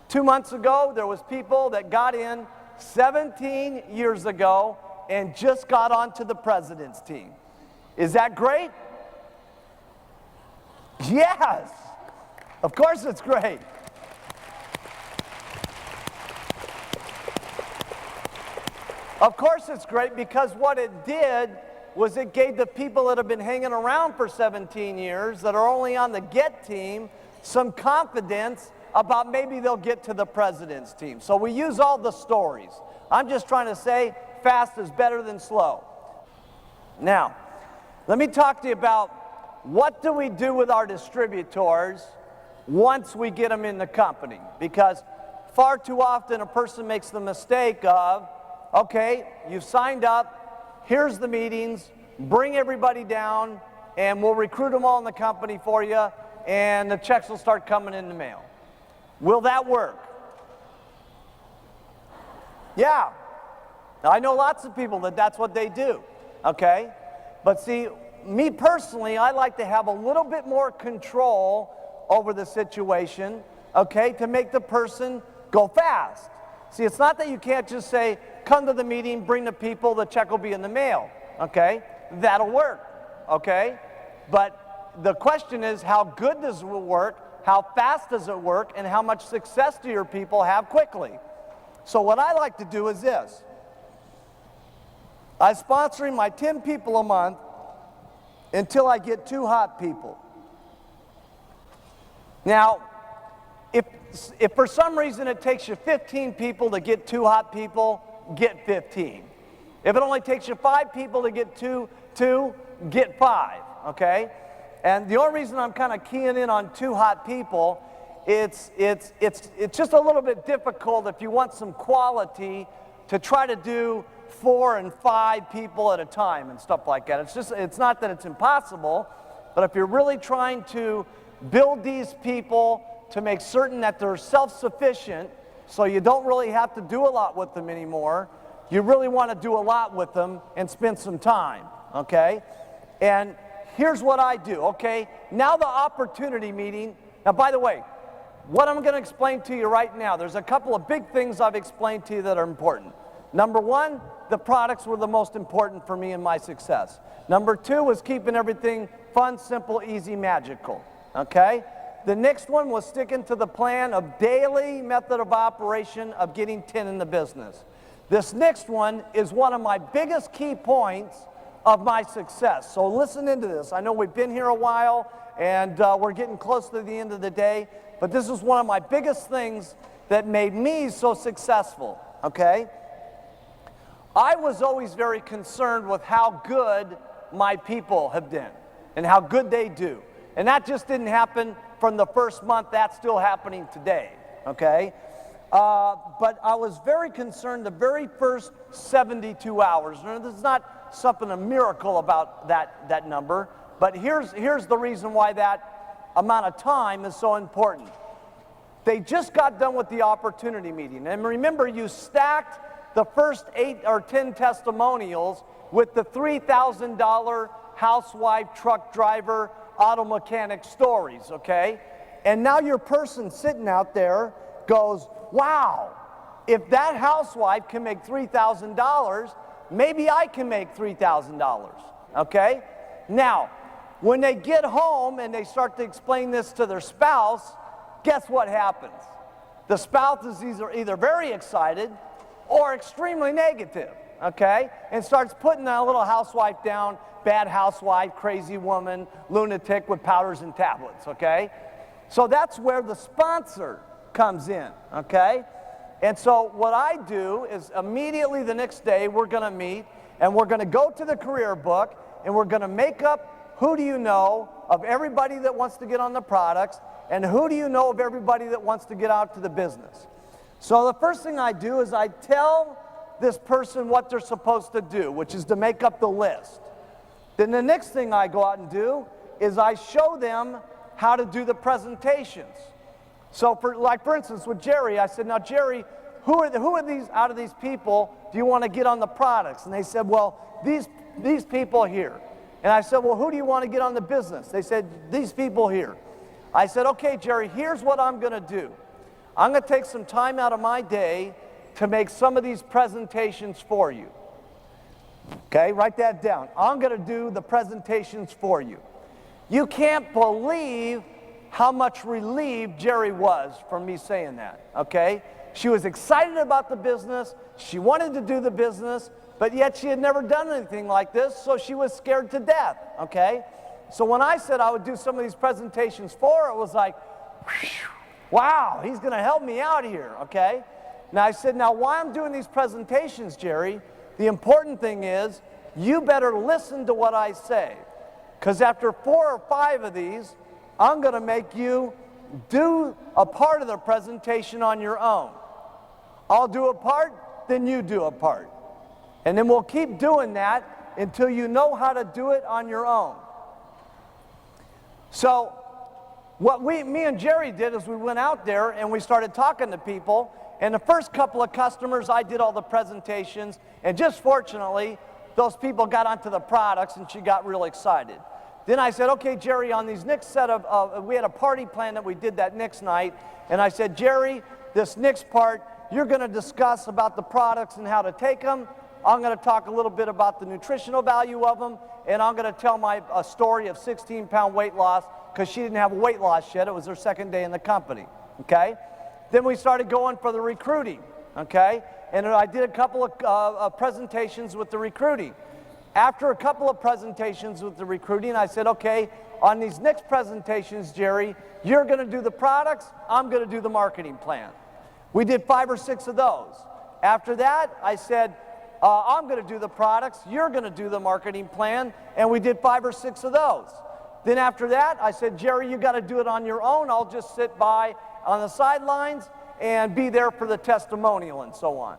2 months ago, there was people that got in 17 years ago and just got onto the president's team. Is that great? Yes, of course it's great. Of course it's great because what it did was it gave the people that have been hanging around for 17 years that are only on the get team some confidence about maybe they'll get to the president's team. So we use all the stories. I'm just trying to say fast is better than slow. Now, let me talk to you about what do we do with our distributors once we get them in the company, because far too often a person makes the mistake of, okay, you've signed up, here's the meetings, bring everybody down, and we'll recruit them all in the company for you, and the checks will start coming in the mail. Will that work? Yeah. Now, I know lots of people that's what they do, okay? But see, me personally, I like to have a little bit more control over the situation, okay, to make the person go fast. See, it's not that you can't just say, come to the meeting, bring the people, the check will be in the mail, okay? That'll work, okay? But the question is, how good does it work, how fast does it work, and how much success do your people have quickly? So what I like to do is this. I'm sponsoring my 10 people a month until I get 2 hot people. Now, if for some reason it takes you 15 people to get 2 hot people, get 15. If it only takes you 5 people to get two, get 5, okay? And the only reason I'm kind of keying in on 2 hot people, it's just a little bit difficult if you want some quality to try to do 4 and 5 people at a time and stuff like that. It's not that it's impossible, but if you're really trying to build these people to make certain that they're self-sufficient, so you don't really have to do a lot with them anymore, you really want to do a lot with them and spend some time, okay? And here's what I do, okay? Now the opportunity meeting. Now, by the way, what I'm going to explain to you right now, there's a couple of big things I've explained to you that are important. Number 1, the products were the most important for me in my success. Number 2 was keeping everything fun, simple, easy, magical, okay? The next one was sticking to the plan of daily method of operation of getting 10 in the business. This next one is one of my biggest key points of my success. So listen into this. I know we've been here a while and we're getting close to the end of the day, but this is one of my biggest things that made me so successful, okay? I was always very concerned with how good my people have been and how good they do. And that just didn't happen from the first month. That's still happening today, okay? But I was very concerned the very first 72 hours. Now, this is not something, a miracle about that number, but here's the reason why that amount of time is so important. They just got done with the opportunity meeting. And remember, you stacked the first 8 or 10 testimonials with the $3,000 housewife, truck driver, auto mechanic stories, okay? And now your person sitting out there goes, wow, if that housewife can make $3,000, maybe I can make $3,000, okay? Now, when they get home and they start to explain this to their spouse, guess what happens? The spouse is either very excited or extremely negative, okay? And starts putting that little housewife down, bad housewife, crazy woman, lunatic with powders and tablets, okay? So that's where the sponsor comes in, okay? And so what I do is immediately the next day we're going to meet and we're going to go to the career book and we're going to make up who do you know of everybody that wants to get on the products and who do you know of everybody that wants to get out to the business. So the first thing I do is I tell this person what they're supposed to do, which is to make up the list. Then the next thing I go out and do is I show them how to do the presentations. So for instance with Jerry, I said, now Jerry, who are these out of these people do you want to get on the products? And they said, well, these people here. And I said, well, who do you want to get on the business? They said, these people here. I said, okay, Jerry, here's what I'm going to do. I'm going to take some time out of my day to make some of these presentations for you. Okay, write that down. I'm going to do the presentations for you. You can't believe how much relieved Jerry was from me saying that, okay? She was excited about the business. She wanted to do the business, but yet she had never done anything like this, so she was scared to death, okay? So when I said I would do some of these presentations for her, it was like, wow, he's going to help me out here, okay? Now I said, now why I'm doing these presentations, Jerry, the important thing is you better listen to what I say, because after 4 or 5 of these, I'm going to make you do a part of the presentation on your own. I'll do a part, then you do a part. And then we'll keep doing that until you know how to do it on your own. So what me and Jerry did is we went out there and we started talking to people. And the first couple of customers, I did all the presentations. And just fortunately, those people got onto the products and she got real excited. Then I said, okay, Jerry, on these next set of, we had a party plan that we did that next night. And I said, Jerry, this next part, you're going to discuss about the products and how to take them. I'm going to talk a little bit about the nutritional value of them. And I'm going to tell a story of 16-pound weight loss because she didn't have a weight loss yet. It was her second day in the company, okay? Then we started going for the recruiting, okay? And I did a couple of presentations with the recruiting. After a couple of presentations with the recruiting, I said, okay, on these next presentations, Jerry, you're going to do the products, I'm going to do the marketing plan. We did 5 or 6 of those. After that, I said, I'm going to do the products, you're going to do the marketing plan, and we did 5 or 6 of those. Then after that, I said, Jerry, you got to do it on your own. I'll just sit by on the sidelines and be there for the testimonial and so on.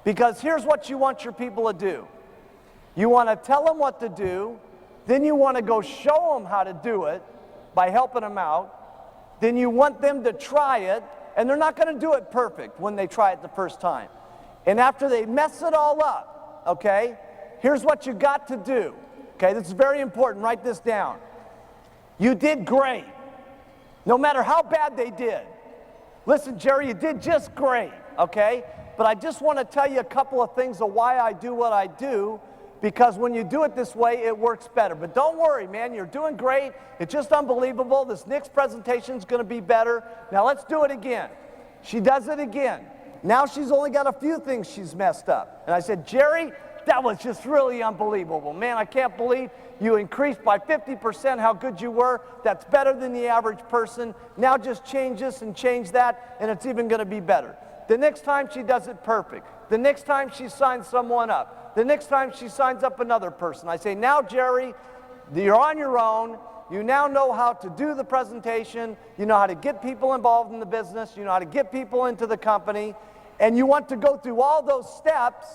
Because here's what you want your people to do. You want to tell them what to do, then you want to go show them how to do it by helping them out. Then you want them to try it, and they're not going to do it perfect when they try it the first time. And after they mess it all up, okay, here's what you got to do. Okay, this is very important. Write this down. You did great, no matter how bad they did. Listen, Jerry, you did just great, okay? But I just want to tell you a couple of things of why I do what I do, because when you do it this way, it works better. But don't worry, man, you're doing great. It's just unbelievable. This next presentation is going to be better. Now let's do it again. She does it again. Now she's only got a few things she's messed up. And I said, Jerry, that was just really unbelievable. Man, I can't believe you increased by 50% how good you were. That's better than the average person. Now just change this and change that, and it's even going to be better. The next time she does it perfect. The next time she signs someone up. The next time she signs up another person. I say, now, Jerry, you're on your own. You now know how to do the presentation. You know how to get people involved in the business. You know how to get people into the company. And you want to go through all those steps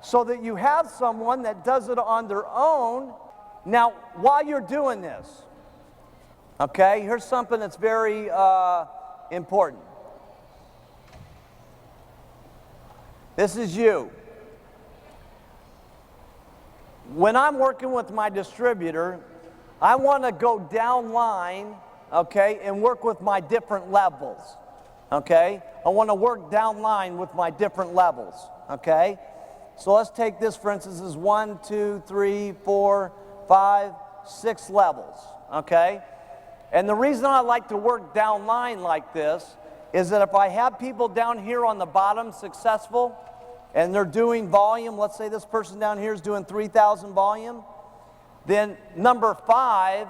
so that you have someone that does it on their own. Now, while you're doing this, okay, here's something that's very important. This is you. When I'm working with my distributor, I want to go down line, okay, and work with my different levels, okay? I want to work down line with my different levels, okay? So let's take this, for instance, as 1, 2, 3, 4, 5, 6 levels, okay? And the reason I like to work down line like this is that if I have people down here on the bottom successful and they're doing volume, let's say this person down here is doing 3,000 volume, then number 5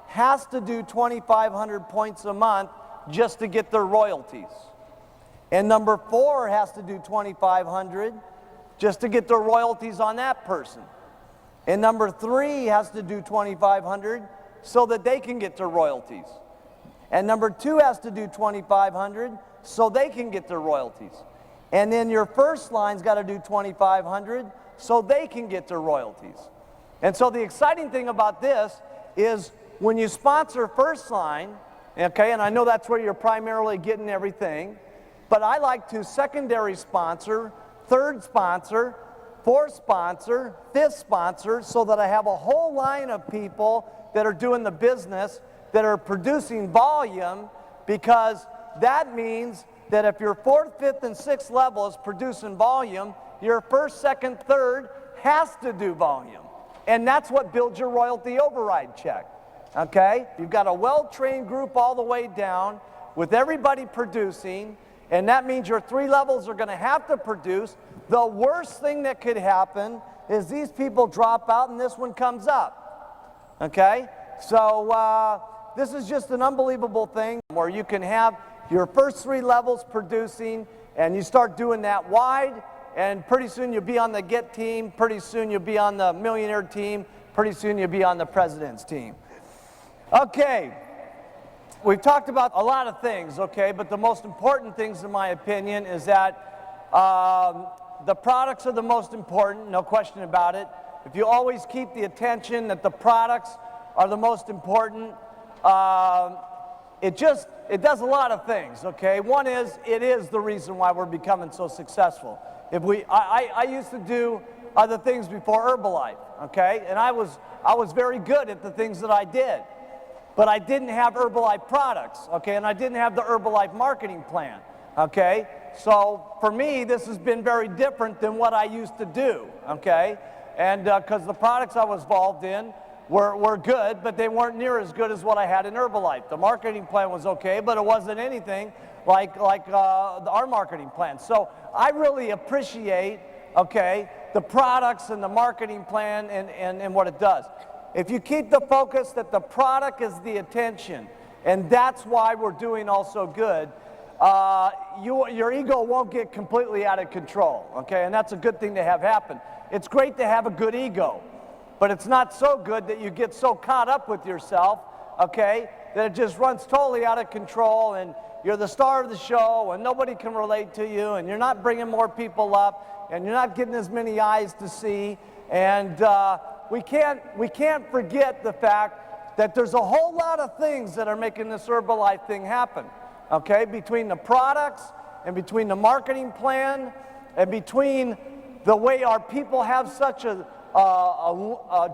has to do 2,500 points a month just to get their royalties. And number 4 has to do 2,500 just to get their royalties on that person. And number 3 has to do 2,500 so that they can get their royalties. And number 2 has to do 2,500 so they can get their royalties. And then your first line's got to do 2,500 so they can get their royalties. And so the exciting thing about this is when you sponsor first line, okay, and I know that's where you're primarily getting everything, but I like to secondary sponsor, third sponsor, fourth sponsor, fifth sponsor, so that I have a whole line of people that are doing the business, that are producing volume, because that means that if your 4th, 5th, and 6th level is producing volume, your 1st, 2nd, 3rd has to do volume. And that's what builds your royalty override check, okay? You've got a well-trained group all the way down with everybody producing, and that means your 3 levels are going to have to produce. The worst thing that could happen is these people drop out and this one comes up, okay? So this is just an unbelievable thing where you can have your first 3 levels producing, and you start doing that wide, and pretty soon you'll be on the GET team, pretty soon you'll be on the millionaire team, pretty soon you'll be on the president's team. Okay, we've talked about a lot of things, okay, but the most important things, in my opinion, is that the products are the most important, no question about it. If you always keep the attention that the products are the most important, it does a lot of things, okay? One is, it is the reason why we're becoming so successful. I used to do other things before Herbalife, okay? And I was very good at the things that I did. But I didn't have Herbalife products, okay? And I didn't have the Herbalife marketing plan, okay? So for me, this has been very different than what I used to do, okay? And because the products I was involved in were good, but they weren't near as good as what I had in Herbalife. The marketing plan was okay, but it wasn't anything like our marketing plan. So I really appreciate, okay, the products and the marketing plan and what it does. If you keep the focus that the product is the attention, and that's why we're doing also good, your ego won't get completely out of control, okay? And that's a good thing to have happen. It's great to have a good ego, but it's not so good that you get so caught up with yourself, okay, that it just runs totally out of control and you're the star of the show and nobody can relate to you and you're not bringing more people up and you're not getting as many eyes to see. And we can't forget the fact that there's a whole lot of things that are making this Herbalife thing happen, okay? Between the products and between the marketing plan and between the way our people have such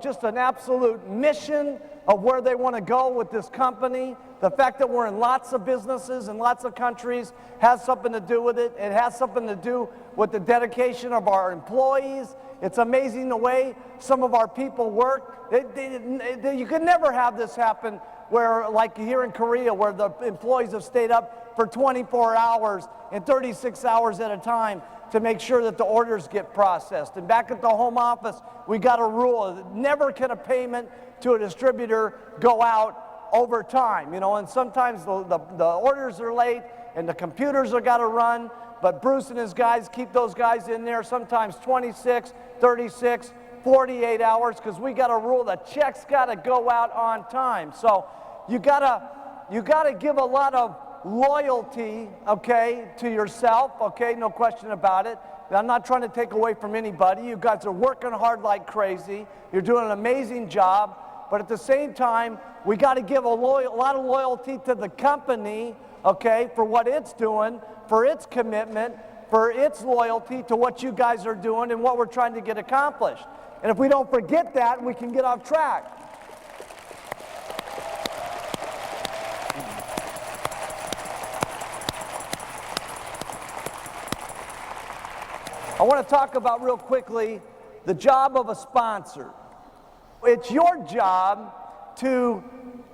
just an absolute mission of where they want to go with this company. The fact that we're in lots of businesses and lots of countries has something to do with it. It has something to do with the dedication of our employees. It's amazing the way some of our people work. You could never have this happen where, like here in Korea, where the employees have stayed up for 24 hours and 36 hours at a time to make sure that the orders get processed. And back at the home office, we got a rule that never can a payment to a distributor go out over time, you know, and sometimes the orders are late and the computers are got to run, but Bruce and his guys keep those guys in there sometimes 26, 36, 48 hours because we got a rule that checks got to go out on time. So you gotta give a lot of loyalty, okay, to yourself, okay, no question about it. I'm not trying to take away from anybody. You guys are working hard like crazy. You're doing an amazing job, but at the same time, we got to give a lot of loyalty to the company, okay, for what it's doing, for its commitment, for its loyalty to what you guys are doing and what we're trying to get accomplished. And if we don't forget that, we can get off track. I want to talk about real quickly the job of a sponsor. It's your job to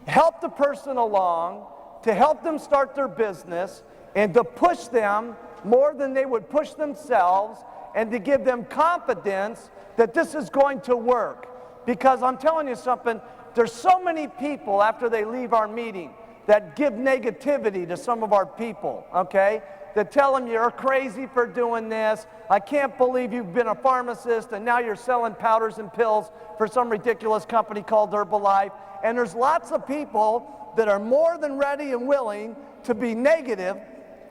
help the person along, to help them start their business, and to push them more than they would push themselves, and to give them confidence that this is going to work. Because I'm telling you something, there's so many people after they leave our meeting that give negativity to some of our people, okay? That tell them you're crazy for doing this. I can't believe you've been a pharmacist and now you're selling powders and pills for some ridiculous company called Herbalife. And there's lots of people that are more than ready and willing to be negative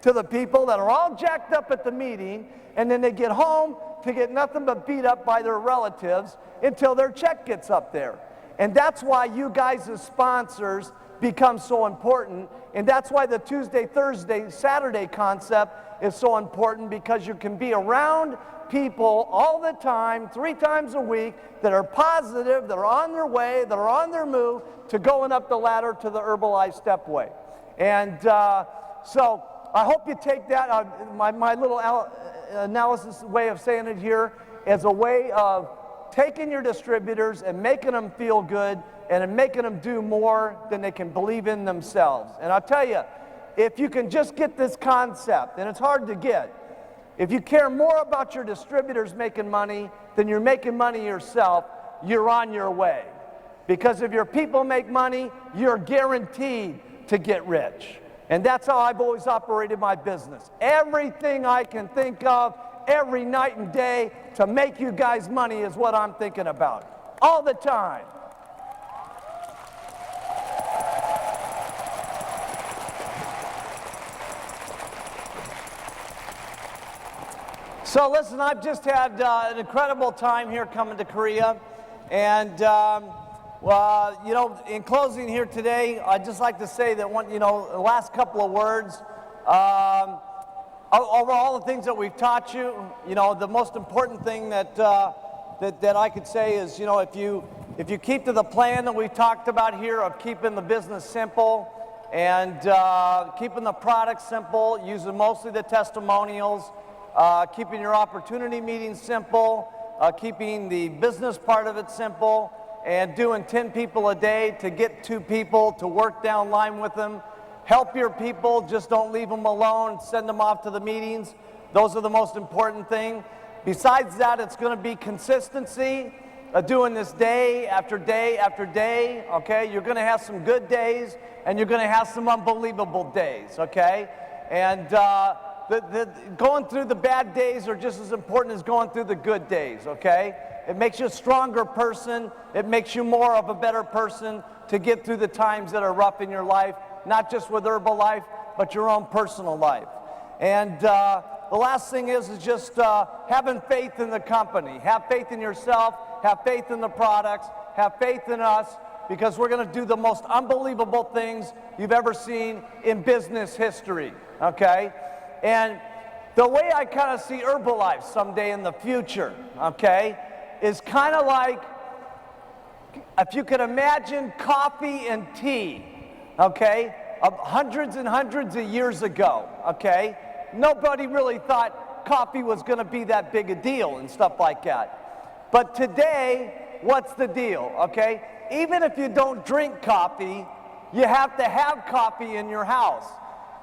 to the people that are all jacked up at the meeting, and then they get home to get nothing but beat up by their relatives until their check gets up there. And that's why you guys as sponsors become so important, and that's why the Tuesday, Thursday, Saturday concept is so important, because you can be around people all the time, 3 times a week, that are positive, that are on their way, that are on their move to going up the ladder to the Herbalife Stepway. And so I hope you take that, my little analysis way of saying it here, as a way of taking your distributors and making them feel good and making them do more than they can believe in themselves. And I'll tell you, if you can just get this concept, and it's hard to get, if you care more about your distributors making money than you're making money yourself, you're on your way. Because if your people make money, you're guaranteed to get rich. And that's how I've always operated my business. Everything I can think of, every night and day, to make you guys money is what I'm thinking about. All the time. So listen, I've just had an incredible time here coming to Korea. And well, you know, in closing here today, I'd just like to say that the last couple of words, over all the things that we've taught you, the most important thing that I could say is, if you keep to the plan that we've talked about here of keeping the business simple and keeping the product simple, using mostly the testimonials, keeping your opportunity meetings simple, keeping the business part of it simple, and doing 10 people a day to get 2 people to work down line with them. Help your people, just don't leave them alone, send them off to the meetings. Those are the most important thing. Besides that, it's going to be consistency, doing this day after day after day, okay? You're going to have some good days, and you're going to have some unbelievable days, okay? And going through the bad days are just as important as going through the good days, okay? It makes you a stronger person. It makes you more of a better person to get through the times that are rough in your life, not just with Herbalife, but your own personal life. And the last thing is just having faith in the company. Have faith in yourself, have faith in the products, have faith in us, because we're going to do the most unbelievable things you've ever seen in business history, okay? And the way I kind of see Herbalife someday in the future, okay, is kind of like, if you could imagine coffee and tea, okay, of hundreds and hundreds of years ago, okay? Nobody really thought coffee was going to be that big a deal and stuff like that. But today, what's the deal, okay? Even if you don't drink coffee, you have to have coffee in your house.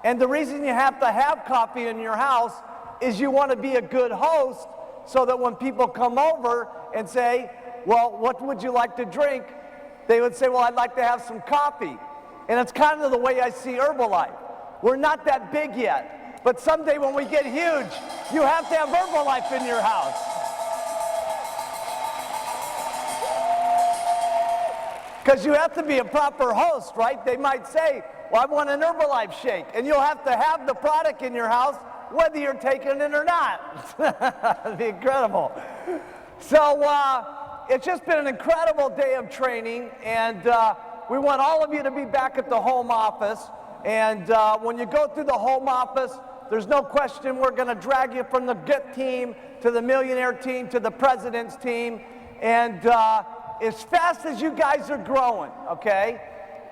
And the reason you have to have coffee in your house is you want to be a good host, so that when people come over and say, well, what would you like to drink? They would say, well, I'd like to have some coffee. And it's kind of the way I see Herbalife. We're not that big yet, but someday when we get huge, you have to have Herbalife in your house. Because you have to be a proper host, right? They might say, well, I want an Herbalife shake. And you'll have to have the product in your house whether you're taking it or not. That'd be incredible. So it's just been an incredible day of training, and we want all of you to be back at the home office. And when you go through the home office, there's no question we're going to drag you from the GET team to the millionaire team to the president's team. And as fast as you guys are growing, okay,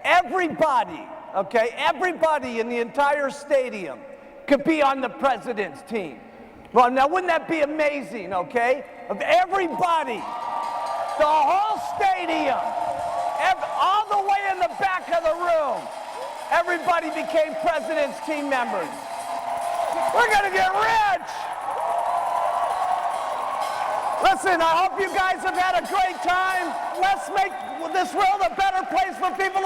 everybody in the entire stadium could be on the president's team. Well, now wouldn't that be amazing, okay? Of everybody, the whole stadium, all the way in the back of the room, everybody became president's team members. We're gonna get rich! Listen, I hope you guys have had a great time. Let's make this world a better place for people